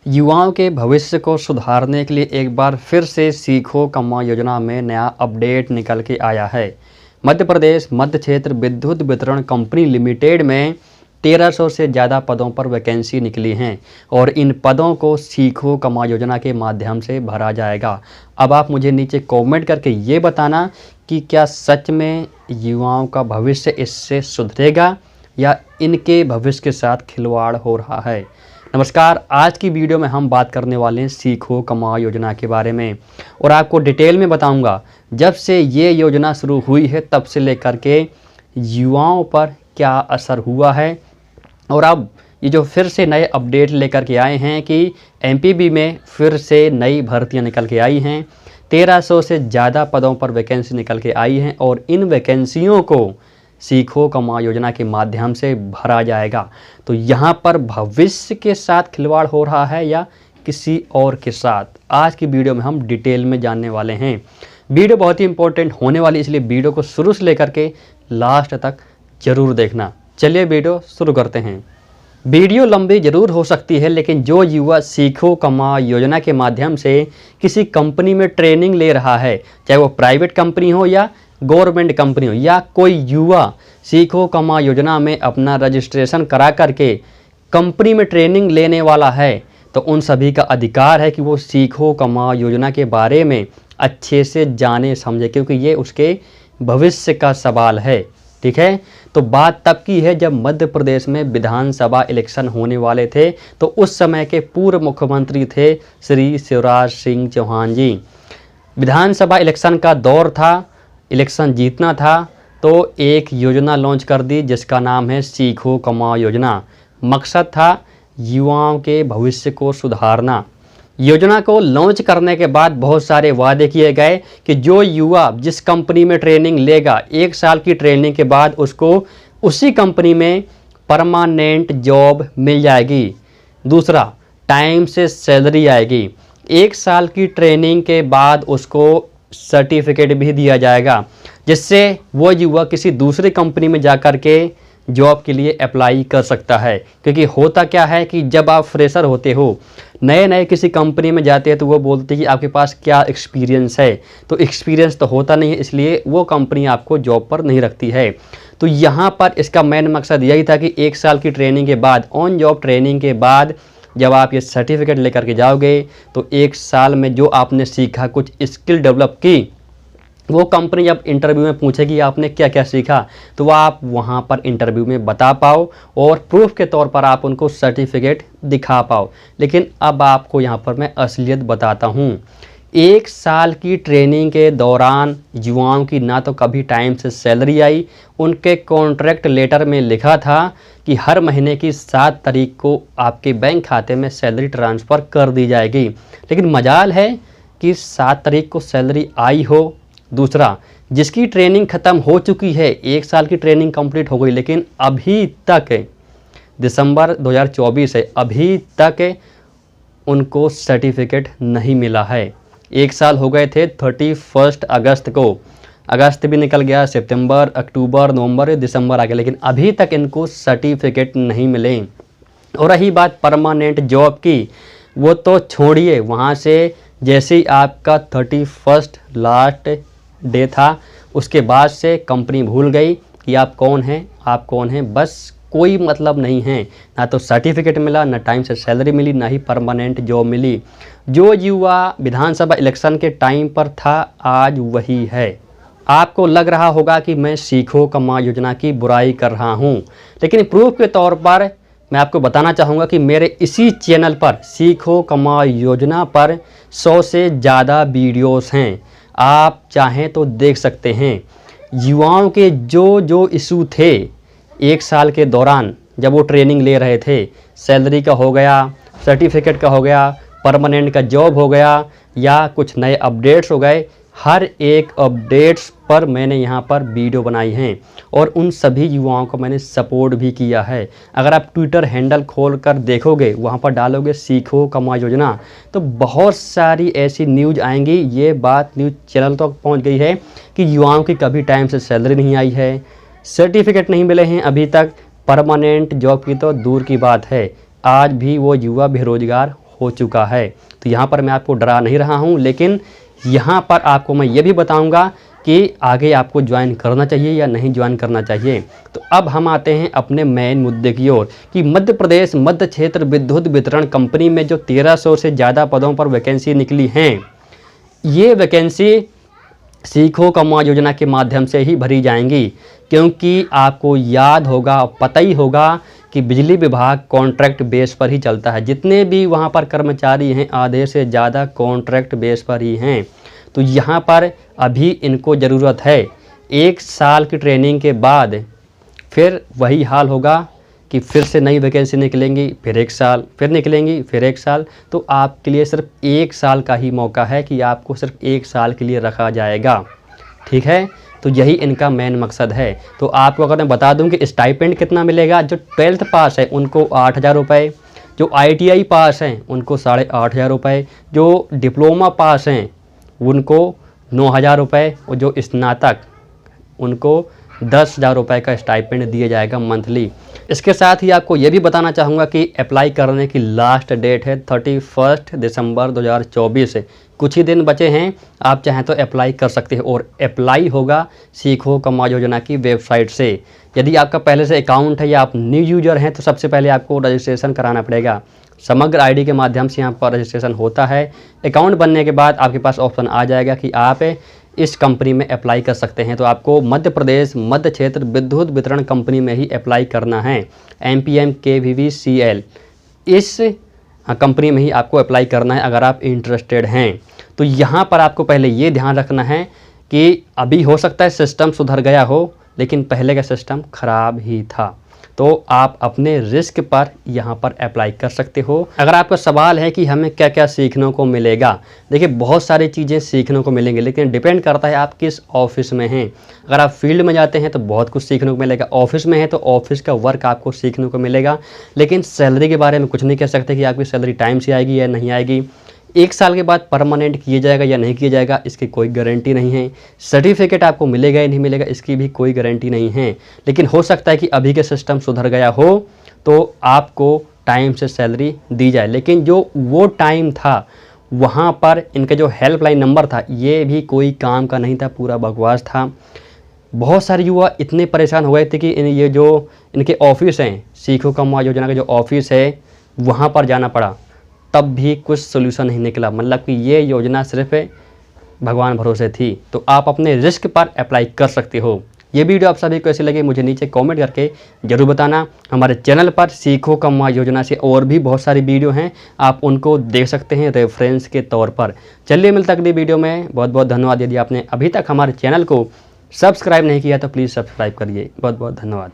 युवाओं के भविष्य को सुधारने के लिए एक बार फिर से सीखो कमाओ योजना में नया अपडेट निकल के आया है। मध्य प्रदेश मध्य क्षेत्र विद्युत वितरण कंपनी लिमिटेड में 1300 से ज़्यादा पदों पर वैकेंसी निकली हैं और इन पदों को सीखो कमाओ योजना के माध्यम से भरा जाएगा। अब आप मुझे नीचे कमेंट करके ये बताना कि क्या सच में युवाओं का भविष्य इससे सुधरेगा या इनके भविष्य के साथ खिलवाड़ हो रहा है। नमस्कार, आज की वीडियो में हम बात करने वाले हैं सीखो कमाओ योजना के बारे में और आपको डिटेल में बताऊंगा जब से ये योजना शुरू हुई है तब से लेकर के युवाओं पर क्या असर हुआ है। और अब ये जो फिर से नए अपडेट लेकर के आए हैं कि एमपीबी में फिर से नई भर्तियां निकल के आई हैं। 1300 से ज़्यादा पदों पर वैकेंसी निकल के आई हैं और इन वैकेंसियों को सीखो कमाओ योजना के माध्यम से भरा जाएगा। तो यहाँ पर भविष्य के साथ खिलवाड़ हो रहा है या किसी और के साथ, आज की वीडियो में हम डिटेल में जानने वाले हैं। वीडियो बहुत ही इंपॉर्टेंट होने वाली, इसलिए वीडियो को शुरू से लेकर के लास्ट तक जरूर देखना। चलिए वीडियो शुरू करते हैं। वीडियो लंबी जरूर हो सकती है, लेकिन जो युवा सीखो कमाओ योजना के माध्यम से किसी कंपनी में ट्रेनिंग ले रहा है, चाहे वो प्राइवेट कंपनी हो या गवर्नमेंट कंपनी हो, या कोई युवा सीखो कमाओ योजना में अपना रजिस्ट्रेशन करा करके कंपनी में ट्रेनिंग लेने वाला है, तो उन सभी का अधिकार है कि वो सीखो कमाओ योजना के बारे में अच्छे से जाने समझे, क्योंकि ये उसके भविष्य का सवाल है। ठीक है, तो बात तब की है जब मध्य प्रदेश में विधानसभा इलेक्शन होने वाले थे, तो उस समय के पूर्व मुख्यमंत्री थे श्री शिवराज सिंह चौहान जी। विधानसभा इलेक्शन का दौर था, इलेक्शन जीतना था, तो एक योजना लॉन्च कर दी जिसका नाम है सीखो कमाओ योजना। मकसद था युवाओं के भविष्य को सुधारना। योजना को लॉन्च करने के बाद बहुत सारे वादे किए गए कि जो युवा जिस कंपनी में ट्रेनिंग लेगा, 1 साल की ट्रेनिंग के बाद उसको उसी कंपनी में परमानेंट जॉब मिल जाएगी। दूसरा, टाइम से सैलरी आएगी। 1 साल की ट्रेनिंग के बाद उसको सर्टिफिकेट भी दिया जाएगा, जिससे वो युवा किसी दूसरी कंपनी में जाकर के जॉब के लिए अप्लाई कर सकता है। क्योंकि होता क्या है कि जब आप फ्रेशर होते हो, नए नए किसी कंपनी में जाते हैं, तो वो बोलते हैं कि आपके पास क्या एक्सपीरियंस है, तो एक्सपीरियंस तो होता नहीं है, इसलिए वो कंपनी आपको जॉब पर नहीं रखती है। तो यहाँ पर इसका मेन मकसद यही था कि 1 साल की ट्रेनिंग के बाद, ऑन जॉब ट्रेनिंग के बाद जब आप ये सर्टिफिकेट लेकर के जाओगे, तो 1 साल में जो आपने सीखा, कुछ स्किल डेवलप की, वो कंपनी जब इंटरव्यू में पूछेगी आपने क्या क्या सीखा, तो वो आप वहाँ पर इंटरव्यू में बता पाओ और प्रूफ के तौर पर आप उनको सर्टिफिकेट दिखा पाओ। लेकिन अब आपको यहाँ पर मैं असलियत बताता हूँ। 1 साल की ट्रेनिंग के दौरान युवाओं की ना तो कभी टाइम से सैलरी आई। उनके कॉन्ट्रैक्ट लेटर में लिखा था कि हर महीने की 7 तारीख को आपके बैंक खाते में सैलरी ट्रांसफ़र कर दी जाएगी, लेकिन मजाल है कि 7 तारीख को सैलरी आई हो। दूसरा, जिसकी ट्रेनिंग ख़त्म हो चुकी है, 1 साल की ट्रेनिंग कंप्लीट हो गई, लेकिन अभी तक दिसंबर 2024 है, अभी तक उनको सर्टिफिकेट नहीं मिला है। 1 साल हो गए थे 31 अगस्त को, अगस्त भी निकल गया, सितंबर, अक्टूबर, नवंबर, दिसंबर आ गया, लेकिन अभी तक इनको सर्टिफिकेट नहीं मिले। और रही बात परमानेंट जॉब की, वो तो छोड़िए, वहाँ से जैसे ही आपका 31 लास्ट डे था, उसके बाद से कंपनी भूल गई कि आप कौन हैं, बस कोई मतलब नहीं है। ना तो सर्टिफिकेट मिला, ना टाइम से सैलरी मिली, ना ही परमानेंट जॉब मिली। जो युवा विधानसभा इलेक्शन के टाइम पर था, आज वही है। आपको लग रहा होगा कि मैं सीखो कमाओ योजना की बुराई कर रहा हूँ, लेकिन प्रूफ के तौर पर मैं आपको बताना चाहूँगा कि मेरे इसी चैनल पर सीखो कमाओ योजना पर 100 से ज़्यादा वीडियोस हैं। आप चाहें तो देख सकते हैं। युवाओं के जो जो इशू थे 1 साल के दौरान जब वो ट्रेनिंग ले रहे थे, सैलरी का हो गया, सर्टिफिकेट का हो गया, परमानेंट का जॉब हो गया, या कुछ नए अपडेट्स हो गए, हर एक अपडेट्स पर मैंने यहाँ पर वीडियो बनाई हैं और उन सभी युवाओं को मैंने सपोर्ट भी किया है। अगर आप ट्विटर हैंडल खोल कर देखोगे, वहाँ पर डालोगे सीखो कमाओ योजना, तो बहुत सारी ऐसी न्यूज़ आएंगी। ये बात न्यूज़ चैनल तक पहुँच गई है कि युवाओं की कभी टाइम से सैलरी नहीं आई है, सर्टिफिकेट नहीं मिले हैं अभी तक, परमानेंट जॉब की तो दूर की बात है, आज भी वो युवा बेरोजगार हो चुका है। तो यहाँ पर मैं आपको डरा नहीं रहा हूँ, लेकिन यहाँ पर आपको मैं ये भी बताऊँगा कि आगे आपको ज्वाइन करना चाहिए या नहीं ज्वाइन करना चाहिए। तो अब हम आते हैं अपने मेन मुद्दे की ओर कि मध्य प्रदेश मध्य क्षेत्र विद्युत वितरण कंपनी में जो 1300 से ज़्यादा पदों पर वैकेंसी निकली हैं, ये वैकेंसी सीखो कमाओ योजना के माध्यम से ही भरी जाएंगी। क्योंकि आपको याद होगा, पता ही होगा कि बिजली विभाग कॉन्ट्रैक्ट बेस पर ही चलता है। जितने भी वहाँ पर कर्मचारी हैं, आधे से ज़्यादा कॉन्ट्रैक्ट बेस पर ही हैं। तो यहाँ पर अभी इनको ज़रूरत है 1 साल की ट्रेनिंग के बाद फिर वही हाल होगा कि फिर से नई वैकेंसी निकलेंगी, फिर 1 साल, फिर निकलेंगी, फिर 1 साल। तो आपके लिए सिर्फ 1 साल का ही मौका है कि आपको सिर्फ 1 साल के लिए रखा जाएगा। ठीक है, तो यही इनका मेन मकसद है। तो आपको अगर मैं बता दूं कि स्टाइपेंड कितना मिलेगा, जो 12th पास है उनको 8,000 रुपये, जो ITI पास हैं उनको 8,500 रुपये, जो डिप्लोमा पास हैं उनको 9,000 रुपये, और जो स्नातक उनको 10,000 रुपये का स्टाइपेंड दिया जाएगा मंथली। इसके साथ ही आपको ये भी बताना चाहूँगा कि अप्लाई करने की लास्ट डेट है 31 दिसंबर 2024 से। कुछ ही दिन बचे हैं, आप चाहें तो अप्लाई कर सकते हैं। और अप्लाई होगा सीखो कमाओ योजना की वेबसाइट से। यदि आपका पहले से अकाउंट है या आप न्यू यूजर हैं तो सबसे पहले आपको रजिस्ट्रेशन कराना पड़ेगा। समग्र ID के माध्यम से यहाँ पर रजिस्ट्रेशन होता है। अकाउंट बनने के बाद आपके पास ऑप्शन आ जाएगा कि आप इस कंपनी में अप्लाई कर सकते हैं। तो आपको मध्य प्रदेश मध्य क्षेत्र विद्युत वितरण कंपनी में ही अप्लाई करना है। MPMKVVCL इस कंपनी में ही आपको अप्लाई करना है अगर आप इंटरेस्टेड हैं। तो यहाँ पर आपको पहले ये ध्यान रखना है कि अभी हो सकता है सिस्टम सुधर गया हो, लेकिन पहले का सिस्टम ख़राब ही था। तो आप अपने रिस्क पर यहाँ पर अप्लाई कर सकते हो। अगर आपका सवाल है कि हमें क्या क्या सीखने को मिलेगा, देखिए बहुत सारी चीज़ें सीखने को मिलेंगी, लेकिन डिपेंड करता है आप किस ऑफिस में हैं। अगर आप फील्ड में जाते हैं तो बहुत कुछ सीखने को मिलेगा, ऑफिस में है तो ऑफिस का वर्क आपको सीखने को मिलेगा। लेकिन सैलरी के बारे में कुछ नहीं कह सकते कि आपकी सैलरी टाइम से आएगी या नहीं आएगी। 1 साल के बाद परमानेंट किया जाएगा या नहीं किया जाएगा, इसकी कोई गारंटी नहीं है। सर्टिफिकेट आपको मिलेगा या नहीं मिलेगा, इसकी भी कोई गारंटी नहीं है। लेकिन हो सकता है कि अभी के सिस्टम सुधर गया हो तो आपको टाइम से सैलरी दी जाए। लेकिन जो वो टाइम था वहाँ पर इनका जो हेल्पलाइन नंबर था ये भी कोई काम का नहीं था, पूरा बकवास था। बहुत सारे युवा इतने परेशान हो गए थे कि ये जो इनके ऑफिस हैं, सीखो कमाओ योजना का जो ऑफिस है वहाँ पर जाना पड़ा, तब भी कुछ सोल्यूशन नहीं निकला। मतलब कि ये योजना सिर्फ भगवान भरोसे थी। तो आप अपने रिस्क पर अप्लाई कर सकते हो। ये वीडियो आप सभी को कैसी लगी मुझे नीचे कमेंट करके ज़रूर बताना। हमारे चैनल पर सीखो कमाओ योजना से और भी बहुत सारी वीडियो हैं, आप उनको देख सकते हैं रेफरेंस के तौर पर। चलिए मिलता अगली वीडियो में। बहुत बहुत धन्यवाद। यदि आपने अभी तक हमारे चैनल को सब्सक्राइब नहीं किया तो प्लीज़ सब्सक्राइब करिए। बहुत बहुत धन्यवाद।